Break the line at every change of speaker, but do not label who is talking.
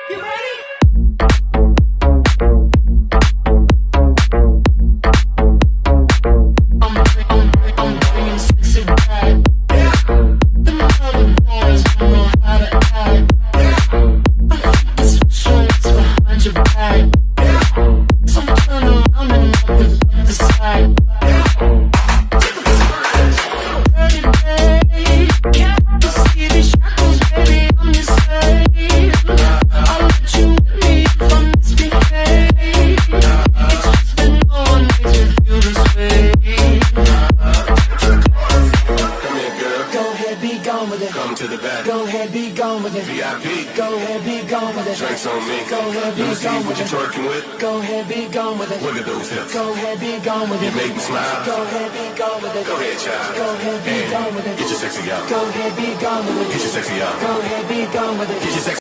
You ready? I'm bringing sexy back. The modern boys don't know how to act. I think it's special what's behind your back. So turn around and let me put the side. Dirty babe, you see these shackles, baby, I'm your slave. I'll let you with me if I misbehave. It's just that no one makes me feel this way.
Come here, girl.
Go ahead, be gone with it.
Come to the back.
Go ahead, be gone with it.
VIP.
Go ahead, be gone with it.
Drinks on me.
Go ahead,
Let me
be
see
gone
what
with
you
it.
twerking with.
Go ahead, be gone with it.
Look at those hips.
Go ahead, be gone with
You
it.
make me smile.
Go ahead, be gone with it.
Go ahead, child.
Go ahead, be gone with it.
Get your sexy out.
Go ahead, be gone with it.
Get your sexy out.
Go ahead, be gone with it.
Get your sexy